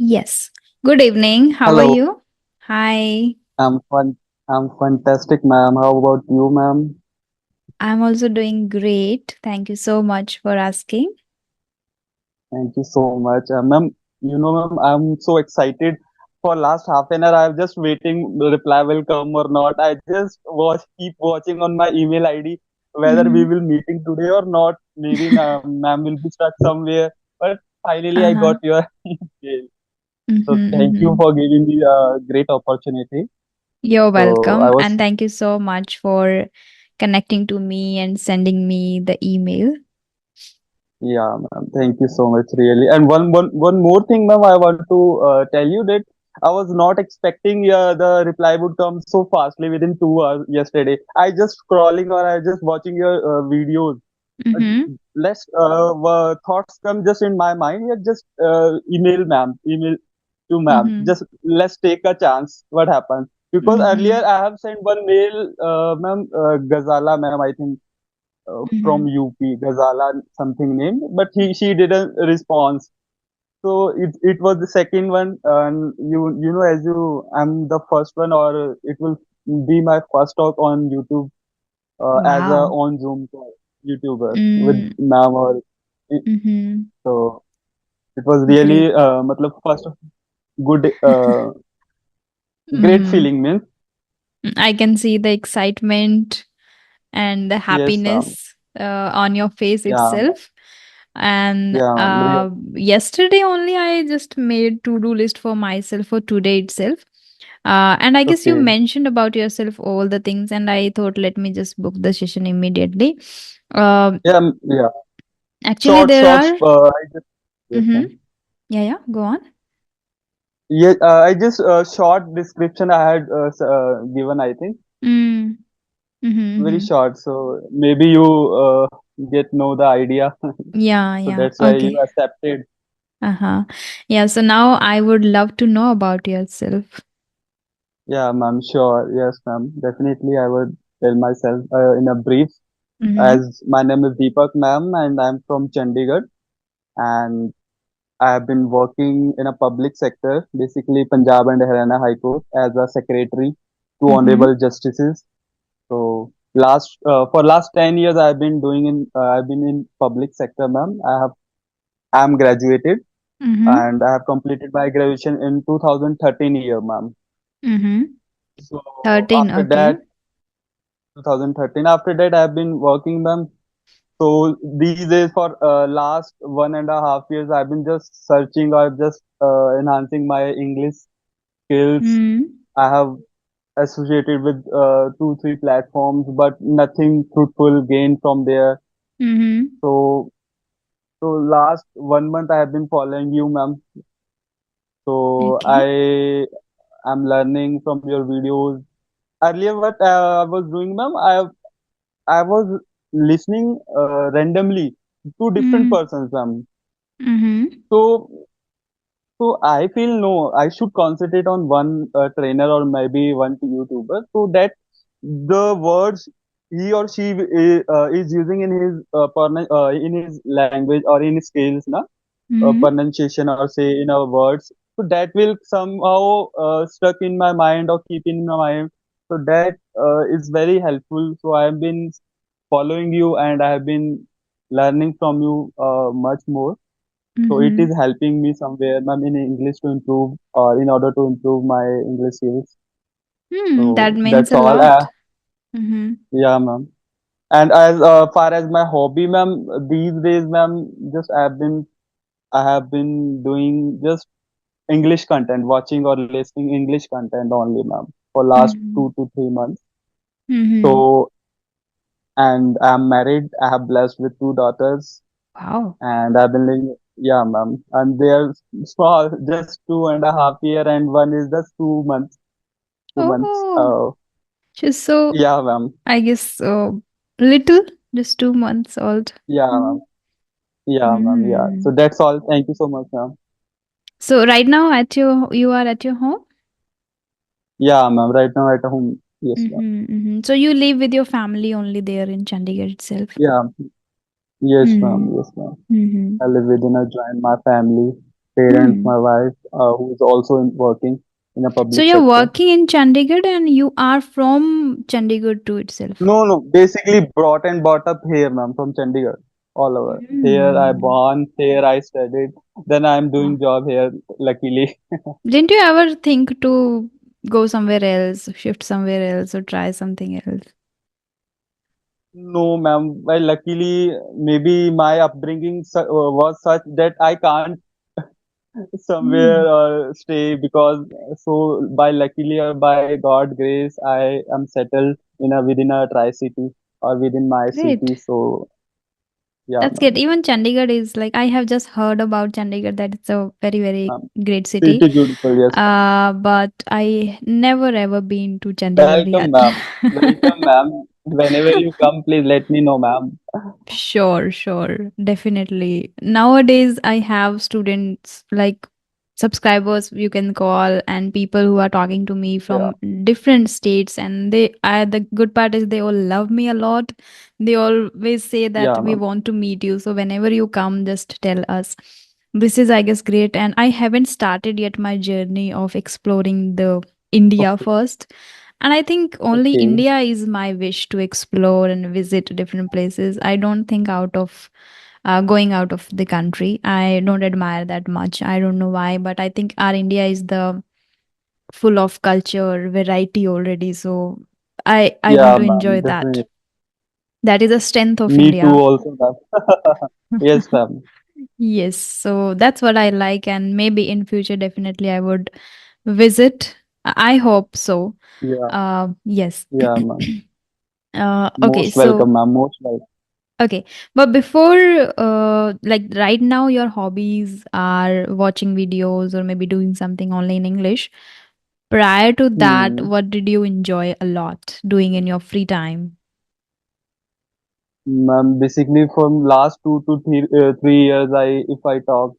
Yes. Good evening. How are Hello, you? Hi. I'm fun. I'm fantastic, ma'am. How about you, ma'am? I'm also doing great. Thank you so much for asking. Thank you so much, ma'am. Ma'am, I'm so excited. For last half an hour, I'm just waiting. The reply will come or not. I just keep watching on my email ID whether we Mm-hmm. will meeting today or not. Maybe ma'am will be stuck somewhere. But finally, I got Uh-huh. your email. So Mm-hmm, thank you mm-hmm. for giving me a great opportunity. You're So I welcome. was And thank you so much for connecting to me and sending me the email. Yeah, ma'am. Thank you so much, really. And one more thing, ma'am, I want to tell you that I was not expecting the reply would come so fastly within 2 hours yesterday. I just scrolling or I just watching your videos. Uh, Mm-hmm. Thoughts come just in my mind. Yeah, just email ma'am, email to ma'am. Mm-hmm. Just let's take a chance. What happened? Because Mm-hmm. earlier I have sent one mail, ma'am, Ghazala ma'am, I think Mm-hmm. from UP, Ghazala something name, but she didn't respond. So it was the second one, and as you I'm the first one, or it will be my first talk on YouTube as a Wow. on Zoom call YouTuber with Mm. ma'am or Mm-hmm. so it was Great. really matlab first good great Mm. feeling means I can see the excitement and the yes happiness on your face yeah itself. And yeah yesterday only I just made to-do list for myself for today itself. And I guess you okay mentioned about yourself all the things, and I thought let me just book the session immediately. Uh, yeah yeah Actually, short there shorts are. I just yes Mm-hmm. ma'am. Yeah, yeah. Go on. Yeah, I just short description I had given. I think Mm. Mm-hmm, very mm-hmm. short, so maybe you get know the idea. Yeah, So yeah. that's why you Okay. accepted. Uh-huh. Yeah. So now I would love to know about yourself. Yeah, ma'am. Sure. Yes, ma'am. Definitely, I would tell myself in a brief. Mm-hmm. As my name is Deepak, ma'am, and I'm from Chandigarh, and I have been working in a public sector, basically Punjab and Haryana High Court, as a secretary to Mm-hmm. honorable justices. So for last 10 years I've been in public sector, ma'am. I'm graduated Mm-hmm. and I have completed my graduation in 2013 year, ma'am. Mm-hmm. So 13. after Okay. that, 2013, after that I've been working, ma'am. So these days for last 1.5 years I've been just searching or just enhancing my English skills. Mm-hmm. I have associated with 2 3 platforms, but nothing fruitful gained from there. Mm-hmm. So So last 1 month I have been following you, ma'am. So Okay. am learning from your videos. Earlier, what I was doing, ma'am, I was listening randomly to different Mm-hmm. persons, ma'am. Mm-hmm. So so I feel no, I should concentrate on one trainer or maybe one YouTuber, so that the words he or she is using in his in his language or in his skills, na Mm-hmm. pronunciation or say in our words, so that will somehow stuck in my mind or keep in my mind, so that is very helpful. So I have been following you and I have been learning from you much more, so it Mm-hmm. is helping me somewhere, ma'am, in English to improve or in order to improve my English skills. Hmm. That So means that's a all. lot. Mm-hmm. Yeah, ma'am. And as far as my hobby, ma'am, these days, ma'am, just I have been doing just English content, watching or listening English content only, ma'am, for last Mm-hmm. 2 to 3 months. Mm-hmm. So, and I'm married. I have blessed with 2 daughters, Wow. and I've been living, yeah, ma'am. And they're small, just 2.5 year, and one is just 2 months. 2 months. Oh, she's so, Yeah, ma'am. I guess, little, just 2 months old. Yeah, ma'am. Yeah, ma'am. Yeah. So Mm. that's all. Thank you so much, ma'am. So right now you are at your home? Yeah, ma'am. Right now at home. Yes, ma'am. Mm-hmm, mm-hmm. So you live with your family only there in Chandigarh itself? Yeah. Yes, ma'am. Mm. Yes, ma'am. Mm-hmm. I live within a joint my family. parents, Hmm. my wife, who is also working in a So public you're sector. working in Chandigarh and you are from Chandigarh too itself. No, no, basically brought and brought up here, ma'am, from Chandigarh, all over. Here I Hmm. born, here I studied, then I'm doing job here, luckily. Didn't you ever think to go somewhere else, shift somewhere else, or try something else? No, ma'am. Well, luckily, maybe my upbringing was such that I can't somewhere Hmm. stay because so by luckily or by God grace, I am settled in a within a tri-city or within my Great. city. So yeah, That's good. ma'am. Even Chandigarh is like I have just heard about Chandigarh that it's a very, very Um, great city. Pretty beautiful, yes, ma'am. But I never ever been to Chandigarh Welcome, yet. ma'am. Welcome, ma'am. Whenever you come, please let me know, ma'am. Sure, sure. Definitely. Nowadays, I have students like subscribers you can call and people who are talking to me Yeah, from different states and the good part is they all love me a lot. They always say that yeah, we ma'am. want to meet you. So whenever you come, just tell us. This is, I guess, great. And I haven't started yet my journey of exploring the India Okay, first. And I think only okay. India is my wish to explore and visit different places. I don't think out of going out of the country. I don't admire that much. I don't know why, but I think our India is the full of culture, variety already. So I want Yeah, to ma'am. enjoy that. Definitely. That is the strength of Me too, India. also, ma'am. Yes, ma'am. Yes, so that's what I like, and maybe in future, definitely I would visit. I hope so. Yeah, Yes. yeah, ma'am. Okay, Most so welcome, ma'am. Most welcome. okay, but before, like right now, your hobbies are watching videos or maybe doing something only in English. Prior to that, Hmm. what did you enjoy a lot doing in your free time? Ma'am, basically from last 3 years, if I talk,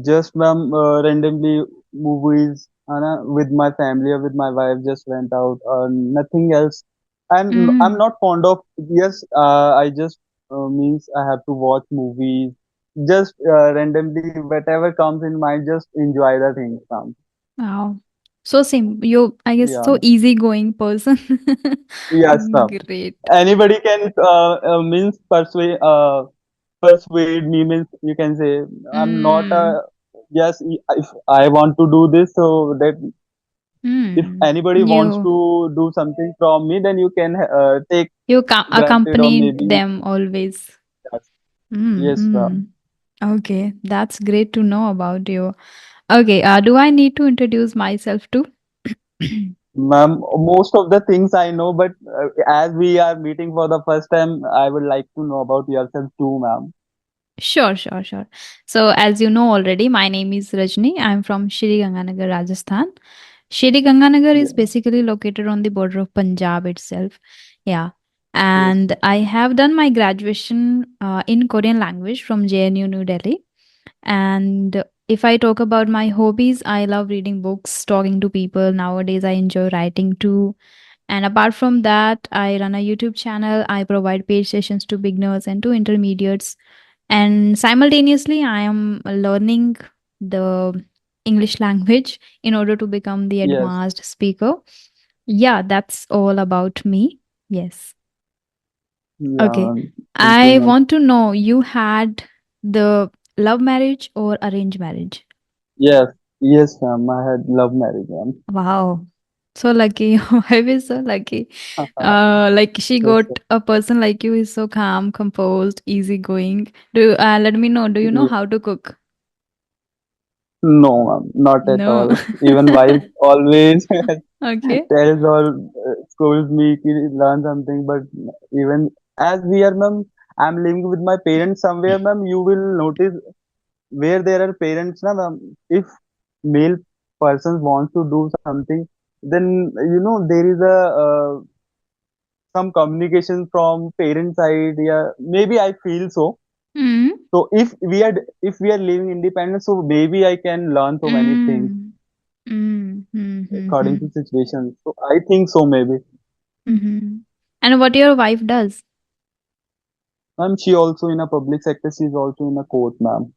just ma'am, randomly movies, with my family or with my wife, just went out. Nothing else. I'm Mm. not fond of. Yes, I just means I have to watch movies. Just randomly, whatever comes in mind, just enjoy the things, ma'am. Wow. So sim you I guess Yeah, so easygoing person. yes, ma'am. Great. Anybody can means persuade me, means you can say I'm not Mm. a yes, if I want to do this, so that if Mm. anybody wants You to do something from me, then you can take granted or accompanied maybe them always. yes, yes, Mm-hmm. Okay, that's great to know about you. Okay, do I need to introduce myself too? ma'am. Most of the things I know, but as we are meeting for the first time, I would like to know about yourself too, ma'am. Sure, sure, sure. So, as you know already, my name is Rajni. I'm from Shri Ganganagar, Rajasthan. Shri Ganganagar is Yeah, basically located on the border of Punjab itself. Yeah. yes, And I have done my graduation in Korean language from JNU New Delhi. And if I talk about my hobbies, I love reading books, talking to people. Nowadays, I enjoy writing too. And apart from that, I run a YouTube channel. I provide paid sessions to beginners and to intermediates. And simultaneously, I am learning the English language in order to become the yes, advanced speaker. Yeah, that's all about me. Yes. yeah, Okay. ma'am. Thank you, I ma'am. want to know you had the love marriage or arranged marriage? Yes, yes, ma'am. I had love marriage, ma'am. Wow. So lucky. I was so lucky. Like she Yes, got a person like you is so calm, composed, easygoing. Let me know, do you know sir. how to cook? No, ma'am, not at No. all. Even wife always Okay. tells or scolds me to learn something, but even as we are, ma'am, I'm living with my parents somewhere, ma'am. You will notice where there are parents, na, ma'am. If male person wants to do something, then there is a some communication from parent side. Yeah, maybe I feel so. Mm. So if we are living independent, so maybe I can learn so many things Mm. Mm. according Mm. to situation. So I think so maybe. Mm. And what your wife does? Ma'am, she also in a public sector. She's also in a court, ma'am.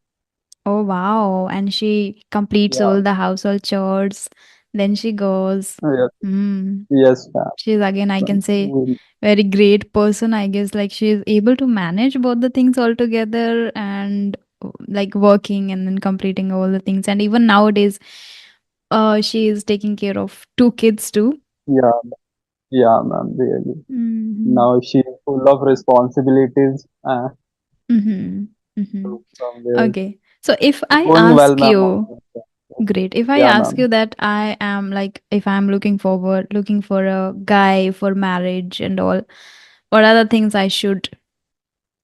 Oh wow. And she completes Yeah. all the household chores. Then she goes. Yes. Hmm. Yes, ma'am. She's again, I can say, We- very great person, I guess. Like she is able to manage both the things all together and like working and then completing all the things. And even nowadays, she is taking care of two kids too. Yeah, yeah, ma'am. Really. Mm-hmm. Now she's full of responsibilities. Mm-hmm. Mm-hmm. So somewhere Okay. So if I going well, ask ma'am. you, great. If I Yeah, ask ma'am. you that I am like, if I'm looking for a guy for marriage and all, what are the things I should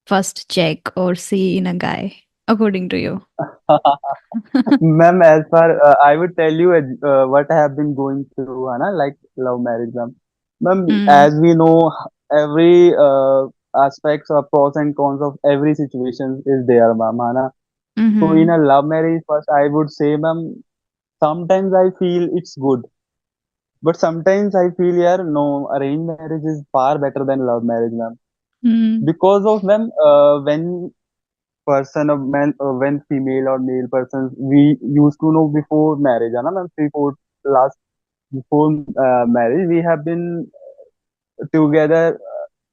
first check or see in a guy, according to you? Ma'am, as far I would tell you what I have been going through, है ना, like love marriage, ma'am. Ma'am, Mm, as we know, every aspects or pros and cons of every situation is there, ma'am, है ना. So in mm-hmm. a love marriage, first I would say, ma'am, sometimes I feel it's good, but sometimes I feel, yeah, no, arranged marriage is far better than love marriage, ma'am. Mm, Because of them, when person of man when female or male persons we used to know before marriage, है ना ma'am, before last before marriage we have been together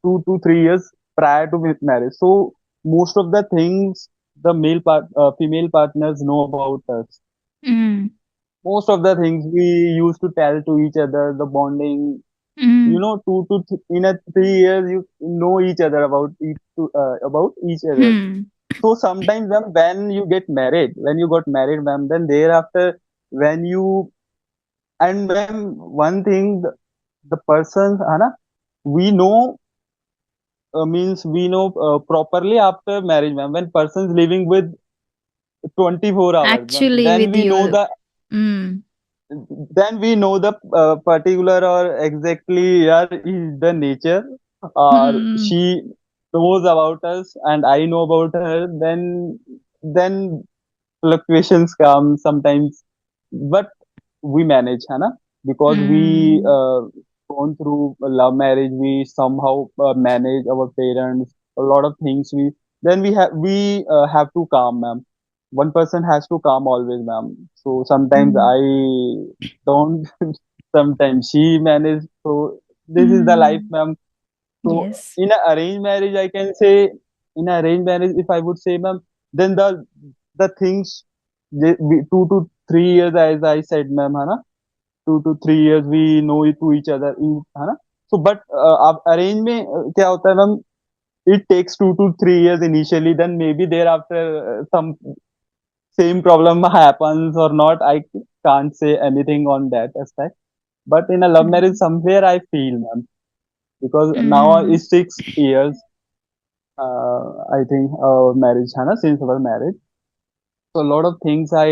2 to 3 years prior to marriage. So most of the things the female partners know about us. mm, Most of the things we used to tell to each other, the bonding. You mm, know, in a 3 years you know each other about each other. hmm. So sometimes when you get married, when you got married, ma'am, then thereafter, when you and ma'am, one thing the person, है ना, we know means we know properly after marriage, ma'am. When person's living with 24 hours, ma'am, Actually, with you, mm, then we know the particular or exactly yeah, is the nature or hmm, she knows about us and I know about her. Then fluctuations come sometimes, but we manage, है ना, because we mm, gone through a love marriage. We somehow manage our parents, a lot of things. We have to calm, ma'am. One person has to calm always, ma'am. So sometimes mm, I don't. Sometimes she manage. So this is the life, mm. ma'am. So Yes. in a arranged marriage, I can say in a arranged marriage, if I would say, ma'am, then the things 2 to 3 years, as I said, ma'am, है ना, 2 to 3 years we know it to each other, है ना. So but अब arrange में क्या होता है, ma'am, it takes 2 to 3 years initially, then maybe thereafter some same problem happens or not. I can't say anything on that aspect. But in a love marriage, Mm, somewhere I feel, ma'am, because now mm, it's 6 years. I think marriage, है ना, since our marriage. So a lot of things I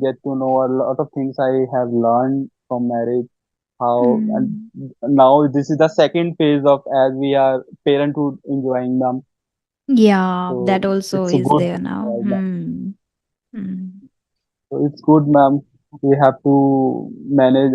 get to know, a lot of things I have learned from marriage. How and mm. now this is the second phase of as we are parenthood enjoying them. Yeah, that So also it's is good. there now. Hmm. Mm. So it's good, ma'am. We have to manage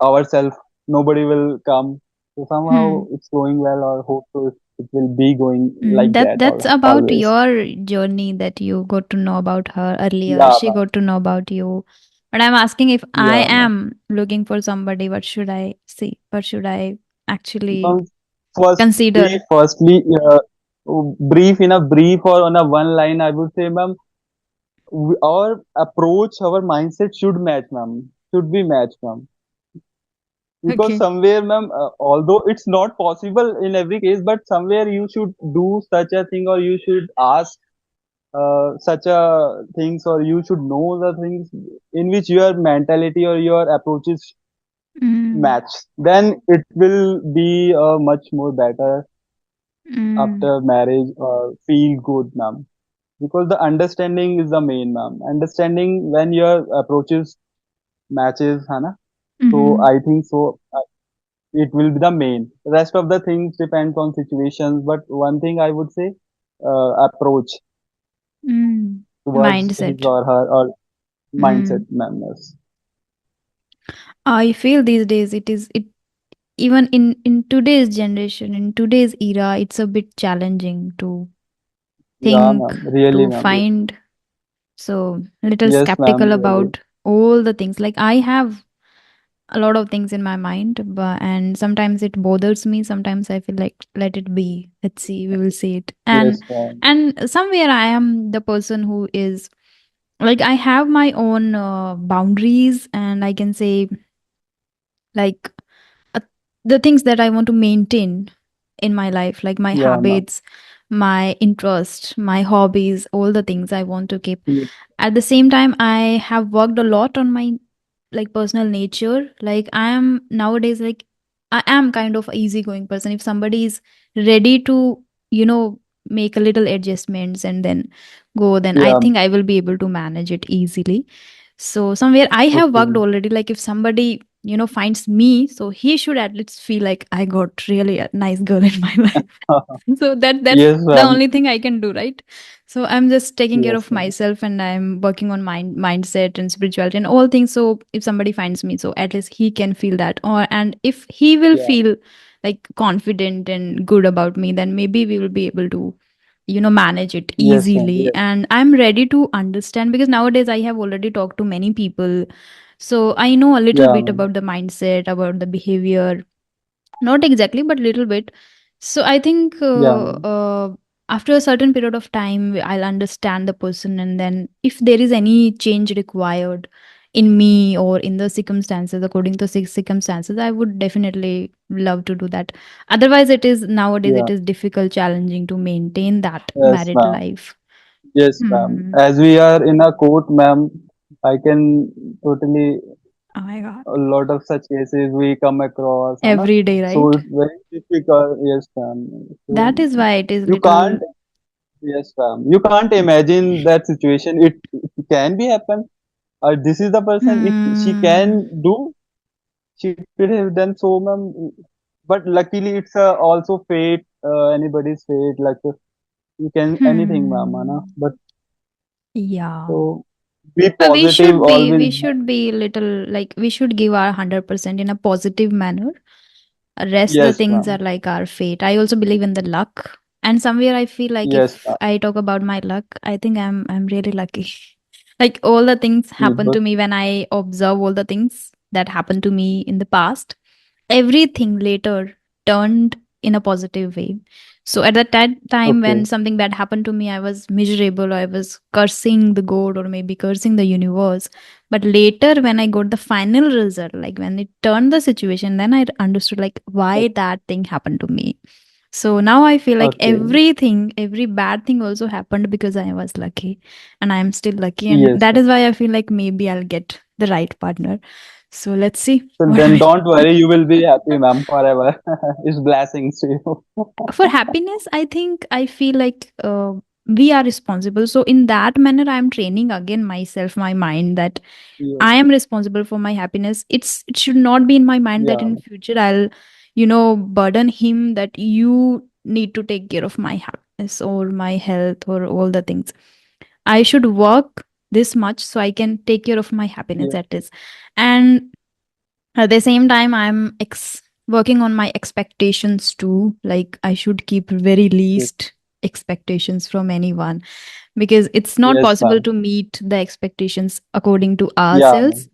ourselves. Nobody will come. So somehow Hmm. it's going well, or hope so it will be going Mm, like that, that's or about always. your journey that you got to know about her earlier. Yeah, She ma'am. got to know about you. But I'm asking if I Yeah, ma'am. am looking for somebody, what should I see? What should I actually Ma'am, firstly, consider? firstly, brief in a brief or on a one line, I would say, ma'am, our approach, our mindset should match, ma'am. Should be matched, ma'am. Because Okay. somewhere, ma'am, although it's not possible in every case, but somewhere you should do such a thing, or you should ask such a things, or you should know the things in which your mentality or your approaches Mm, match. Then it will be much more better mm, after marriage or feel good, ma'am. Because the understanding is the main, ma'am. Understanding when your approaches matches, Hannah. So mm, I think so. It will be the main. Rest of the things depends on situations. But one thing I would say, approach mm. towards his Mindset. or her or mindset, Mm. ma'am. Yes. I feel these days it even in today's generation, in today's era, it's a bit challenging to Yeah, think, ma'am. Really, to ma'am. find. So little Yes, ma'am. skeptical Really. about all the things. Like I have a lot of things in my mind, but and sometimes it bothers me. Sometimes I feel like let it be. Let's see, we will see it. Yes, ma'am. And somewhere I am the person who is like I have my own boundaries, and I can say like uh, the things that I want to maintain in my life, like my Yeah, ma'am. habits, my interests, my hobbies, all the things I want to keep. Yes, At the same time, I have worked a lot on my like personal nature. Like I am nowadays like I am kind of a easygoing person. If somebody is ready to, you know, make a little adjustments and then go, then I yeah. think I will be able to manage it easily. So somewhere I have worked Okay. already. Like if somebody, you know, finds me, so he should at least feel like I got really a nice girl in my life. So that's Yes, the ma'am. only thing I can do, right? So I'm just taking care Yes, of ma'am. myself, and I'm working on mindset and spirituality and all things. So if somebody finds me, so at least he can feel that, or and if he will Yeah. feel like confident and good about me, then maybe we will be able to, you know, manage it Yes, ma'am. easily. Yes. And I'm ready to understand because nowadays I have already talked to many people, so I know a little Yeah, bit ma'am. about the mindset, about the behavior, not exactly, but little bit. So I think Yeah, ma'am. after a certain period of time, I'll understand the person, and then if there is any change required in me or in the circumstances, according to circumstances, I would definitely love to do that. Otherwise, it is nowadays Yeah. it is difficult, challenging to maintain that Yes, married ma'am. life. Yes, ma'am. Hmm. As we are in a court, ma'am, I can totally Oh my god, a lot of such cases we come across, है ना? every day, So right? it's very difficult. Yes, ma'am. So That is why it is you little. can't. Yes, ma'am. You can't imagine that situation. It can be happen. This is the person. If she Hmm. can do, she could have done so, ma'am. But luckily, it's also fate. Anybody's fate. Like you can anything, ma'am. है ना? Hmm. But Yeah. so be We positive should be always. we should be little like we should give our 100% in a positive manner. Rest the Yes, things are ma'am. like our fate. I also believe in the luck. And somewhere I feel like Yes, if ma'am. I talk about my luck, I think I'm really lucky. Like all the things Yes, happen but to me when I observe all the things that happened to me in the past. Everything later turned in a positive way. So at that time when okay. something bad happened to me, I was miserable. I was cursing the god or maybe cursing the universe. But later when I got the final result, like when it turned the situation, then I understood like why that thing happened to me. So now I feel like Okay. everything, every bad thing also happened because I was lucky, and I am still lucky. And Yes, that ma'am. is why I feel like maybe I'll get the right partner. So let's see So what then will don't worry, you will be happy, ma'am, forever. It's blessings to you. for happiness. I think I feel like we are responsible. So in that manner, I am training again myself, my mind, that Yes. I am responsible for my happiness. It should not be in my mind that Yeah. in future I'll, you know, burden him that you need to take care of my happiness or my health or all the things. I should work this much so I can take care of my happiness, Yeah. that is. And at the same time, working on my expectations too. Like I should keep very Yes. least expectations from anyone, because it's not Yes, possible ma'am. to meet the expectations according to Yeah, ourselves.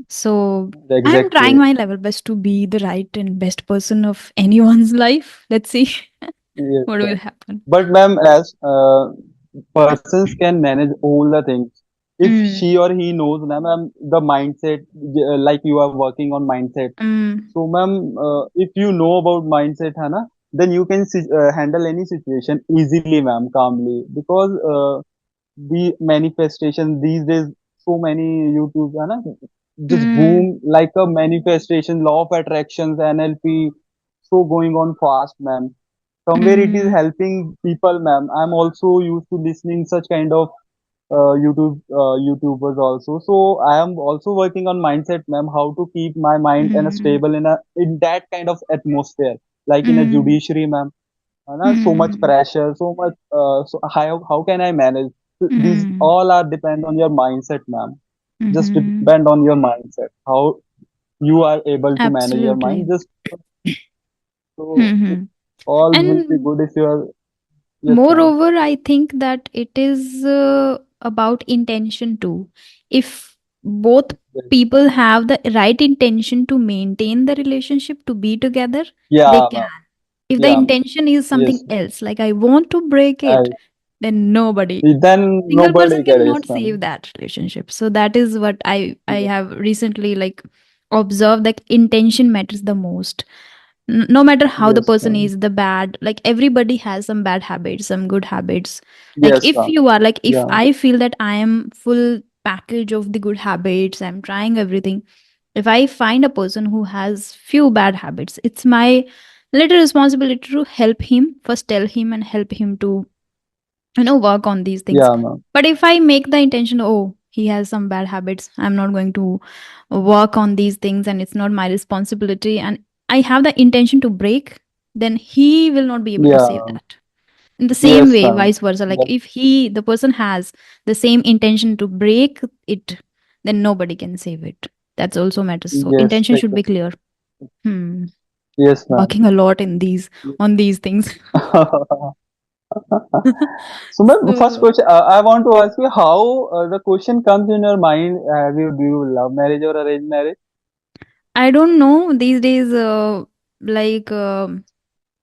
So I'm trying exactly. my level best to be the right and best person of anyone's life. Let's see Yes, what will ma'am. happen. But ma'am, as persons can manage all the things. If Mm, she or he knows, ma'am, the mindset, like you are working on mindset. mm, So, ma'am, if you know about mindset, है ना, then you can handle any situation easily, ma'am, calmly. Because the manifestation these days, so many YouTube, है ना, just mm, boom like a manifestation, law of attractions, NLP, so going on fast, ma'am. Somewhere it is mm, helping people, ma'am. I'm also used to listening such kind of YouTubers also. So I am also working on mindset, ma'am, how to keep my mind in a mm, stable in that kind of atmosphere, like in a mm, judiciary, ma'am. So much mm, pressure, so much. So how can I manage? These mm, all are depend on your mindset, ma'am. Just mm. depend on your mindset. How you are able to manage your mind. Absolutely. Just so Mhm. all will be And good if you are. Yes, ma'am. moreover, I think that it is. about intention too. If both Yes. people have the right intention to maintain the relationship, to be together, they Yeah, can. ma'am. If the Yeah, ma'am. intention is something Yes, ma'am. else, like I want to break it, I, then nobody, then single nobody person can, yes, cannot save ma'am. that relationship. So that is what I Yes, have recently like observed, that intention matters the most. No matter how the yes, person ma'am. is, the bad, like everybody has some bad habits, some good habits. Like Yes, if ma'am. you are like, if Yeah, I feel that I am full package of the good habits, I'm trying everything. If I find a person who has few bad habits, it's my little responsibility to help him, first tell him and help him to work on these things. yeah, ma'am. But if I make the intention, oh, he has some bad habits, I'm not going to work on these things and it's not my responsibility, and I have the intention to break, then he will not be able to Yeah, save ma'am. that. In the same Yes, way, ma'am. vice versa, like That, if the person has the same intention to break it, then nobody can save it. That's also matters. So yes, intention should be exactly. clear. Hmm. Yes, ma'am. Working a lot in these on these things. So, ma'am, first So question I want to ask you how the question comes in your mind. Do you love marriage or arranged marriage? I don't know these days. Like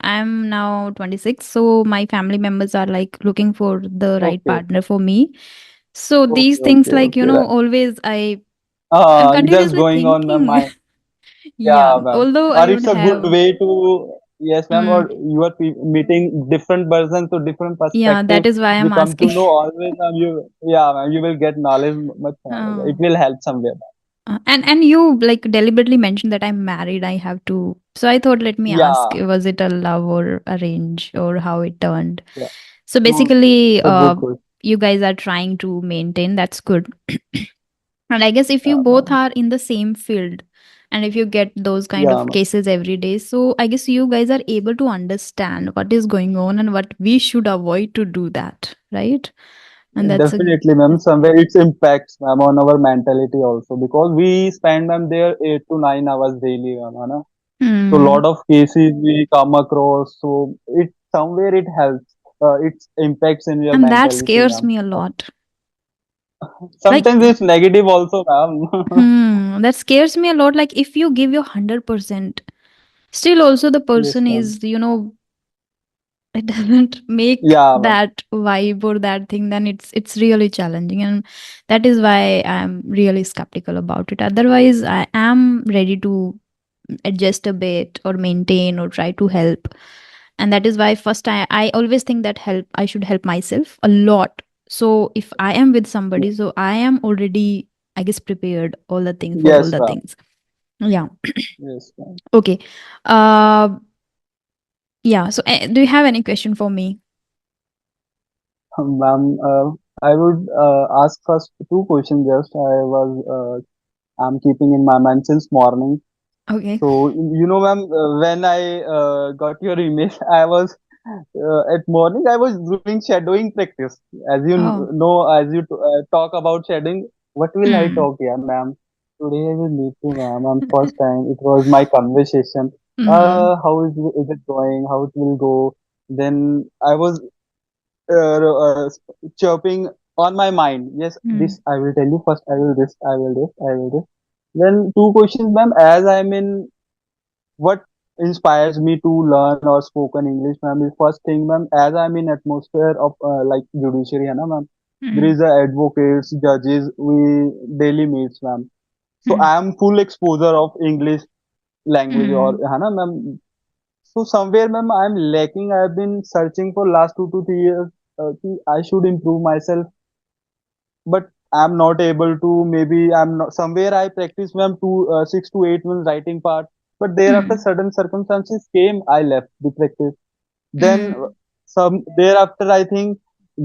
I'm now 26, so my family members are like looking for the right Okay, partner for me. So these okay, things, okay, like okay. Right. always I'm Just continuously going on my thinking. mind. Yeah, Yeah, ma'am. although I Or don't it's a good have. way to, yes, ma'am, Mm, or you are meeting different persons to different yeah, perspective. that is why You I'm come to asking. know always, ma'am, yeah, ma'am, you will get knowledge much more. It Oh. will help somewhere. And you like deliberately mentioned that I'm married. I have to. So I thought, let me ask, Yeah, was it a love or arrange or how it turned? yeah. So So basically, it's a good question. you guys are trying to maintain. That's good. And I guess if you Yeah, both ma'am. are in the same field, and if you get those kind Yeah, of ma'am. cases every day, so I guess you guys are able to understand what is going on and what we should avoid to do that, right? And that's a Definitely, ma'am. Somewhere it impacts, ma'am, on our mentality also because we spend, ma'am, there 8 to 9 hours daily, ma'am. है ना? So hmm. lot of cases we come across. So it somewhere it helps. It impacts in your And that mentality, scares ma'am. me a lot. Like, Sometimes it's negative also, ma'am. that scares me a lot. Like, if you give your 100%, still also the Yes, person ma'am. is, it doesn't make Yeah, ma'am. that vibe or that thing, then it's really challenging, and that is why I'm really skeptical about it. Otherwise, I am ready to adjust a bit or maintain or try to help. And that is why first I always think that I should help myself a lot. So if I am with somebody, so I am already, I guess, prepared all the things for all Yes, the ma'am. things. Yeah. Yes, ma'am. Okay. uh yeah, so do you have any question for me? Ma'am, I would ask first two questions. Just I'm keeping in my mind since morning. Okay. So ma'am, when I got your email, I was at morning. I was doing shadowing practice. As you Oh. know, as you talk about shadowing, what will I Hmm. talk here, ma'am? Today I will meet you, ma'am. And first time it was my conversation. Hmm. Is it going? How it will go? Then I was chirping on my mind. Yes, Hmm. this I will tell you first. I will this. I will this. I will this. Then two questions, ma'am. As I'm in what inspires me to learn or spoken English, ma'am, is first thing, ma'am, as I'm in atmosphere of like judiciary, hai na, ma'am. There Hmm. is advocates, judges, we daily meets, ma'am. So Hmm. I am full exposure of English language or Hmm. hai na, ma'am. So somewhere, ma'am, I'm lacking. I've been searching for last 2 to 3 years. I should improve myself, but I'm not able to. Maybe I'm not somewhere. I practice, ma'am, 6 to 8 months writing part, but thereafter Hmm. certain circumstances came. I left the practice. Then Hmm. some thereafter, I think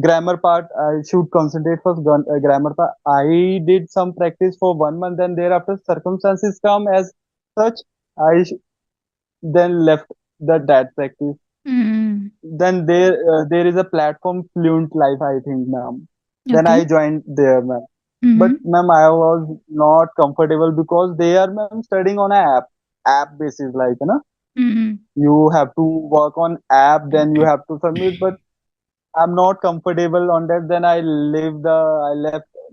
grammar part I should concentrate first. Grammar part. I did some practice for 1 month, and thereafter circumstances come as such. I then left that practice. Hmm. Then there is a platform Fluent Life, I think, ma'am. Then Okay. I joined there, ma'am. But Hmm. ma'am, I was not comfortable because they are, ma'am, studying on a app basis, like, Hmm. you have to work on app, then you have to submit. But I'm not comfortable on that. Then I left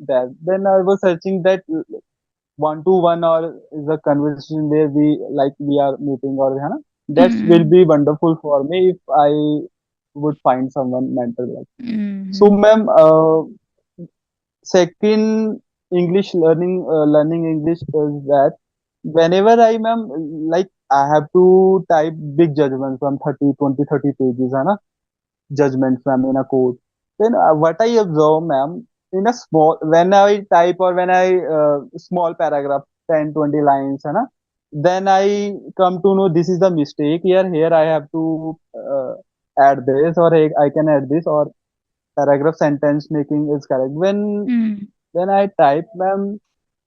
that. Then I was searching that one to one or is a conversation where we are meeting or है ना. That will Hmm. be wonderful for me if I would find someone mentor like. So, Hmm. ma'am, second learning English is that whenever ma'am, like I have to type big judgments from 30, 20, 30 pages, है ना, judgments, ma'am, in a code. Then what I observe, ma'am, in a small, when I type or when I small paragraph, 10, 20 lines, है ना, then I come to know this is the mistake here. Here I have to add this or I can add this or paragraph sentence making is correct. Hmm. When I type, ma'am,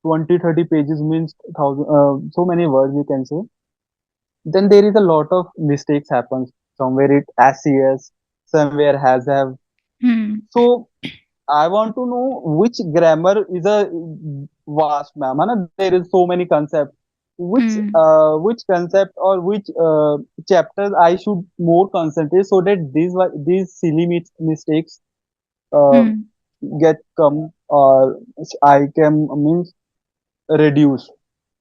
20, 30 pages means thousand, so many words you can say. Then there is a lot of mistakes happens. Somewhere it SES, somewhere has have. Hmm. So I want to know which grammar is a vast, ma'am. है ना? There is so many concepts. Hmm. Which concept or which chapters I should more concentrate so that these silly mistakes uh, Hmm. get come or I can means reduce.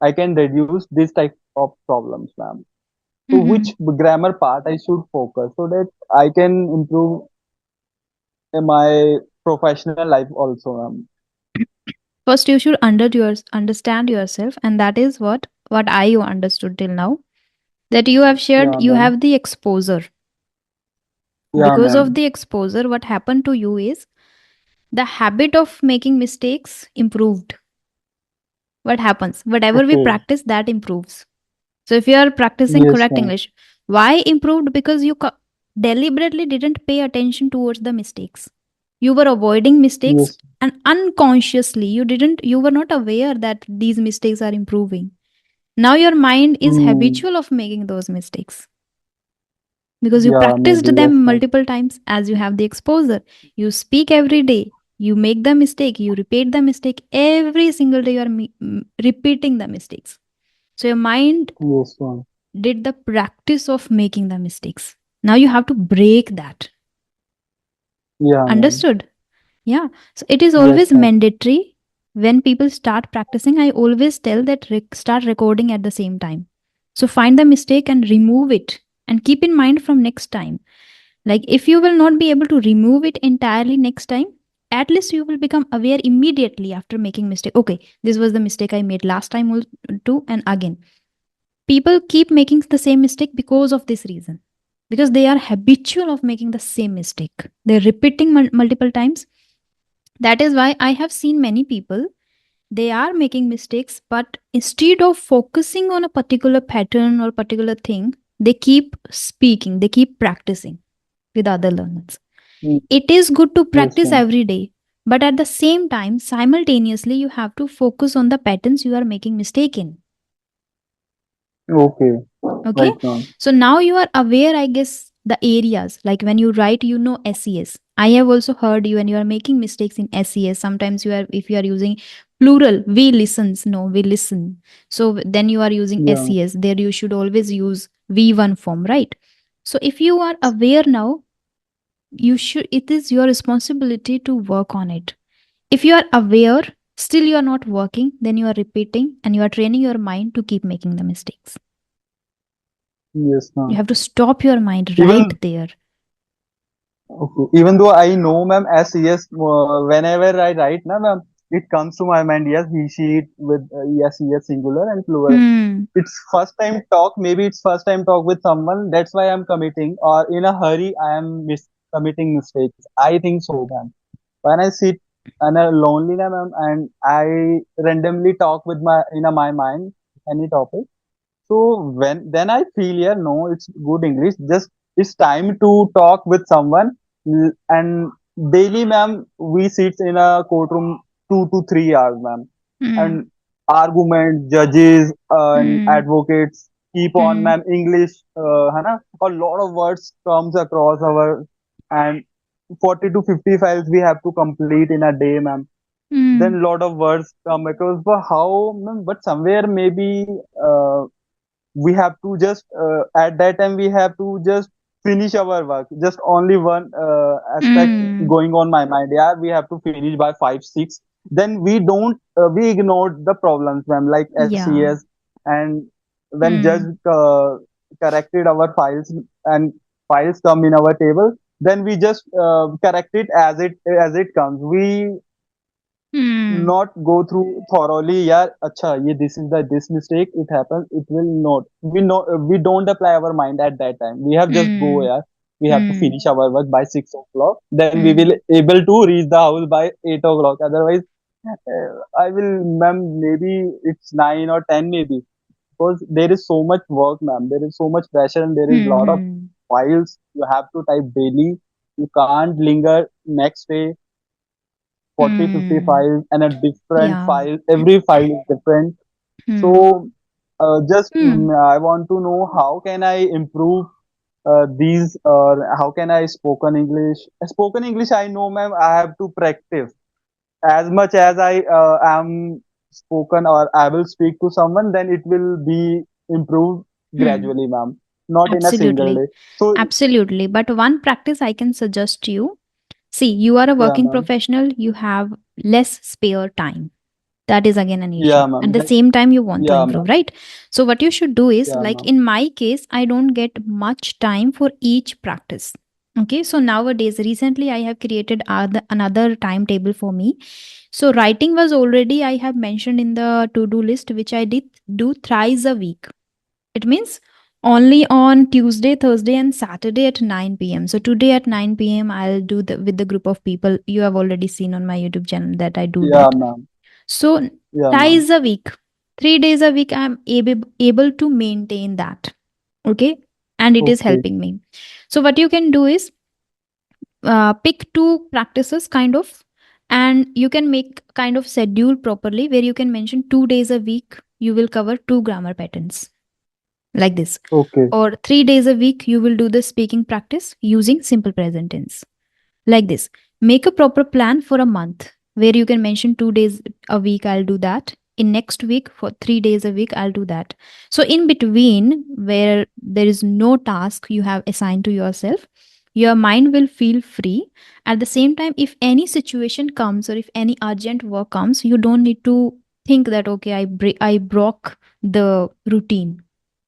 I can reduce this type of problems, ma'am. So Hmm. which grammar part I should focus so that I can improve in my professional life also, ma'am. First, you should understand yourself, and that is what I understood till now. That you have shared, Yeah, you ma'am. have the exposure. Yeah, Because of ma'am. the exposure, what happened to you is the habit of making mistakes improved. What happens? Whatever we Okay. practice, that improves. So if you are practicing Yes, correct ma'am. English, why improved? Because you deliberately didn't pay attention towards the mistakes. You were avoiding mistakes, Yes. and unconsciously you were not aware that these mistakes are improving. Now your mind is Hmm. habitual of making those mistakes because you Yeah, maybe practiced yes, them ma'am. multiple times as you have the exposure. You speak every day. You make the mistake. You repeat the mistake every single day. You are repeating the mistakes. So your mind Yes, ma'am. did the practice of making the mistakes. Now you have to break that. Yeah, ma'am. Understood? Yeah. So it is Yes, always ma'am. mandatory when people start practicing. I always tell that start recording at the same time. So find the mistake and remove it and keep in mind from next time. Like if you will not be able to remove it entirely next time, at least you will become aware immediately after making mistake. Okay, this was the mistake I made last time too, and again. People keep making the same mistake because of this reason. Because they are habitual of making the same mistake. They're repeating multiple times. That is why I have seen many people, they are making mistakes, but instead of focusing on a particular pattern or particular thing, they keep speaking, they keep practicing with other learners. Mm. It is good to Yes, practice ma'am. every day, but at the same time, simultaneously, you have to focus on the patterns you are making mistake in. Okay. Okay. Right, ma'am. So now you are aware, I guess, the areas like when you write, SES. I have also heard you when you are making mistakes in SES. Sometimes if you are using plural, we listens. No, we listen. So then you are using Yeah. SES. There you should always use V1 form, right? So if you are aware now, it is your responsibility to work on it. If you are aware, still you are not working, then you are repeating and you are training your mind to keep making the mistakes. Yes, You ma'am. have to stop your mind right Even there. okay. Even though I know, ma'am, as yes, whenever I write, na, ma'am, it comes to my mind. Yes, he, she with yes, yes, singular and plural. Hmm. It's first time talk. Maybe it's first time talk with someone. That's why I'm committing. Or in a hurry, I am committing mistakes. I think so, ma'am. When I sit and a lonely, ma'am, and I randomly talk with my mind any topic. So when then I feel yeah, no, it's good English. Just it's time to talk with someone. And daily, ma'am, we sit in a courtroom 2 to 3 hours, ma'am, Hmm. and argument, judges and Hmm. advocates keep on, Hmm. ma'am. English, है ना? A lot of words comes across our and 40 to 50 files we have to complete in a day, ma'am. Hmm. Then lot of words come across. But how, ma'am? But somewhere maybe we have to just at that time we have to just finish our work. Just only one aspect Mm. going on my mind. Yeah, we have to finish by 5 6. Then we don't we ignored the problems, ma'am, like Yeah. SCS, and when judge Mm. corrected our files and files come in our table, then we just correct it as it comes. We Mm. not go through thoroughly. Yeah, acha, ye, this mistake it happens. It will not. We don't apply our mind at that time. We have just go. Mm. Yeah, we have to Mm. finish our work by 6 o'clock. Then we will Mm. able to reach the house by 8 o'clock. Otherwise, I will, ma'am. Maybe it's 9 or 10, maybe, because there is so much work, ma'am. There is so much pressure, and there is lot of Mm. files you have to type daily. You can't linger next day. 40 50 Mm. files and a different Yeah. file, every file is different. So Mm. just Mm. I want to know how can I improve these, how can I spoken english. I know, ma'am, I have to practice as much as I am spoken, or I will speak to someone, then it will be improved Mm. gradually, ma'am, not in a single Absolutely. day. So Absolutely. But one practice I can suggest to you. See, you are a yeah, working ma'am. professional, you have less spare time. That is again an issue. Yeah, ma'am. At the same time, you want to Yeah, improve, ma'am. right? So, what you should do is Yeah, like ma'am. in my case, I don't get much time for each practice. Okay, so nowadays, recently, I have created another timetable for me. So, writing was already, I have mentioned in the to do list, which I did do thrice a week. It means only on Tuesday, Thursday, and Saturday at 9 p.m. So today at 9 p.m. I'll do the with the group of people. You have already seen on my YouTube channel that I do Yeah, that. ma'am. So Yeah, ma'am. thrice a week, 3 days a week, I'm able to maintain that. Okay. And it is Okay. helping me. So what you can do is pick two practices kind of, and you can make kind of schedule properly where you can mention 2 days a week you will cover two grammar patterns like this, Okay. or 3 days a week you will do the speaking practice using simple present tense like this. Make a proper plan for a month where you can mention 2 days a week I'll do that, in next week for 3 days a week I'll do that. So in between where there is no task you have assigned to yourself, your mind will feel free. At the same time, if any situation comes or if any urgent work comes, you don't need to think that okay, I broke the routine.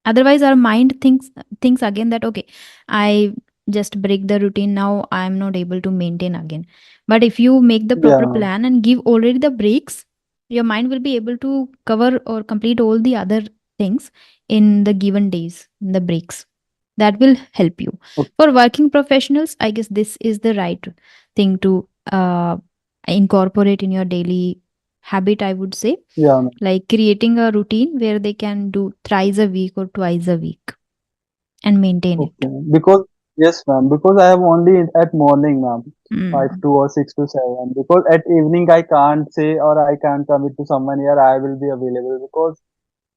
Otherwise our mind thinks again that okay, I just break the routine, now I am not able to maintain again. But if you make the Yeah, proper ma'am. plan and give already the breaks, your mind will be able to cover or complete all the other things in the given days, in the breaks. That will help you. For working professionals, I guess this is the right thing to incorporate in your daily habit, I would say, Yeah, ma'am. like creating a routine where they can do thrice a week or twice a week and maintain Okay. it. Because yes, ma'am. Because I have only at morning, ma'am, five Mm. to or 6 to 7. Because at evening I can't say, or I can't commit to someone here. I will be available because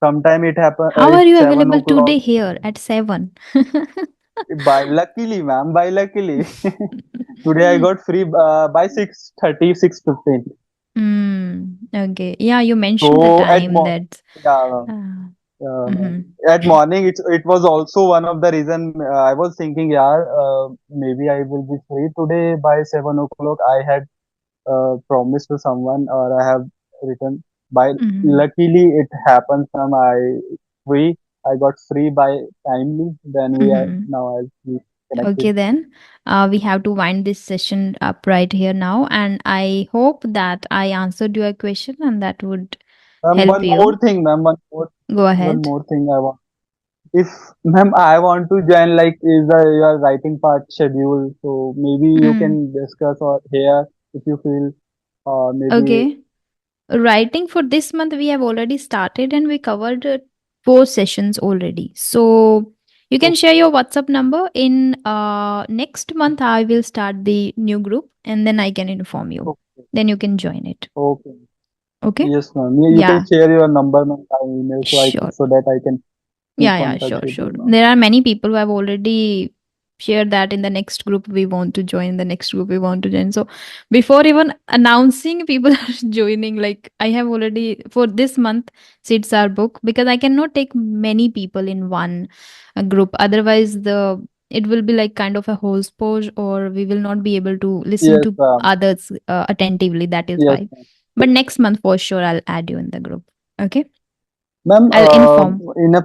sometime it happen. How are It's you seven available o'clock. today here at 7? By luckily, ma'am. By luckily, today I got free by 6:30, 6:15. Okay. Yeah, you mentioned the So time that. yeah. Uh, Uh, mhm. at morning, it was also one of the reason I was thinking, yeah, maybe I will be free today by 7 o'clock. I had promised to someone, or I have written. By Mhm. luckily, it happens. Free. I got free by timely. Then we are Mhm. now as we connected. Okay, then we have to wind this session up right here now. And I hope that I answered your question and that would help One more you. thing, ma'am. Go One ahead. more thing I want. If, ma'am, I want to join, like, is your writing part schedule, so maybe you Mm. can discuss or here if you feel, maybe. Okay. Writing for this month, we have already started and we covered 4 sessions already. So you can o- share your WhatsApp number. In next month, I will start the new group and then I can inform you. Okay, Then you can join it. okay. Okay? Yes, ma'am. You can Yeah, share your number, ma'am, by email, sure. so that I can keep Yeah, on yeah, touch sure, with sure. you, ma'am. There are many people who have already shared that in the next group we want to join, the next group we want to join. So before even announcing, people are joining. Like I have already for this month seats are booked because I cannot take many people in one group. Otherwise, the it will be like kind of a horse pose, or we will not be able to listen Yes, to ma'am. others attentively. That is Yes, why. ma'am. But next month for sure, I'll add you in the group. Okay, Ma'am, I'll inform. in a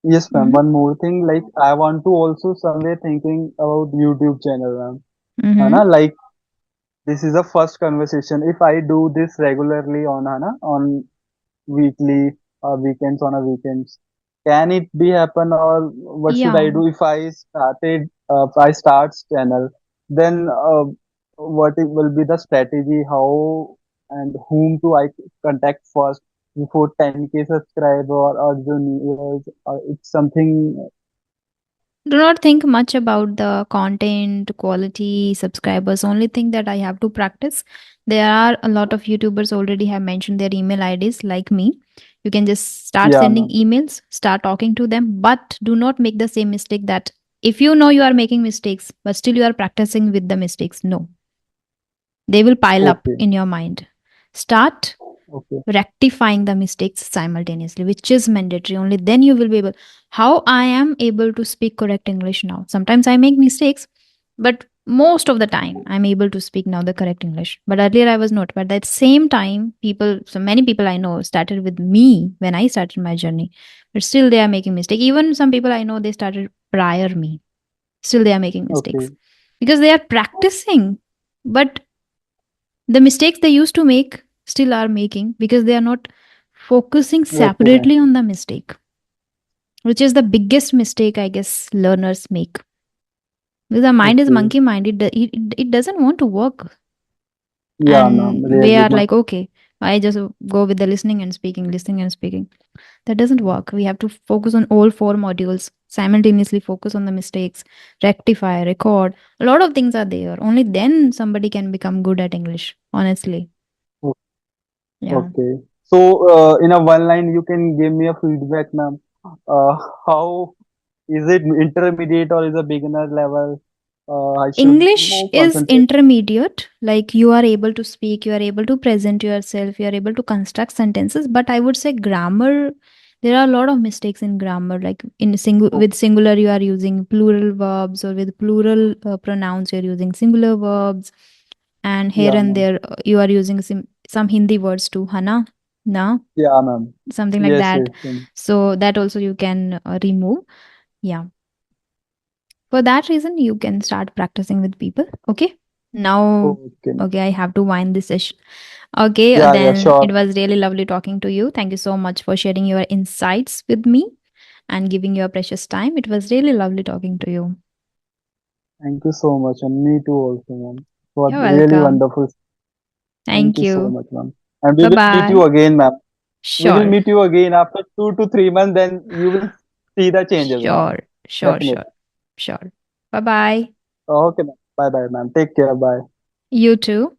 yes, ma'am. Mm-hmm. One more thing, like I want to also somewhere thinking about YouTube channel, ma'am. है Mm-hmm. ना? Like this is a first conversation. If I do this regularly on, है ना, on weekly or weekends on a weekends, can it be happen or what should I Yeah. do if I start channel? Then what it will be the strategy? How and whom to I contact first before 10K subscriber or Arjun? It's something. Do not think much about the content quality subscribers. Only thing that I have to practice. There are a lot of YouTubers already have mentioned their email IDs like me. You can just start Yeah, sending ma'am. emails, start talking to them, but do not make the same mistake that if you know you are making mistakes, but still you are practicing with the mistakes. No, they will pile up Okay. in your mind. Start Okay. rectifying the mistakes simultaneously, which is mandatory. Only then you will be able. How I am able to speak correct English now? Sometimes I make mistakes, but most of the time I'm able to speak now the correct English. But earlier I was not. But at the same time, people, so many people I know started with me when I started my journey, but still they are making mistake. Even some people I know they started prior me, still they are making mistakes Okay. because they are practicing. But the mistakes they used to make still are making because they are not focusing Okay, ma'am. separately on the mistake, which is the biggest mistake I guess learners make. Because the mind is Okay. monkey mind, it doesn't want to work. Yeah, ma'am. And we Really are much. like, okay, I just go with the listening and speaking, listening and speaking. That doesn't work. We have to focus on all four modules, simultaneously focus on the mistakes, rectify, record. A lot of things are there. Only then somebody can become good at English, honestly. Yeah. Okay. So, in a one line, you can give me a feedback, ma'am. How is it intermediate or is a beginner level? I should English more is concentrate. intermediate, like you are able to speak, you are able to present yourself, you are able to construct sentences. But I would say grammar, there are a lot of mistakes in grammar. Like with Okay. singular, you are using plural verbs, or with plural pronouns, you are using singular verbs. And here Yeah, and ma'am. there, you are using some Hindi words too, hana, na, Yeah, ma'am. something like Yes, that. yes, ma'am. So that also you can remove. Yeah. For that reason, you can start practicing with people. Okay. Now, Okay, ma'am. okay, I have to wind this session. Okay, Yeah, yeah, then it sure. was really lovely talking to you. Thank you so much for sharing your insights with me and giving your precious time. It was really lovely talking to you. Thank you so much, and me too also, ma'am. It was You're really welcome. wonderful. Thank Thank you so you. much, ma'am. And we Bye will meet you bye. again, ma'am. We will Sure. meet you again after 2 to 3 months. Then you will see the changes, ma'am. Sure. Sure. Definitely. Sure. Sure. Bye bye. Okay, ma'am. Bye, bye, ma'am. Take care. Bye. You too.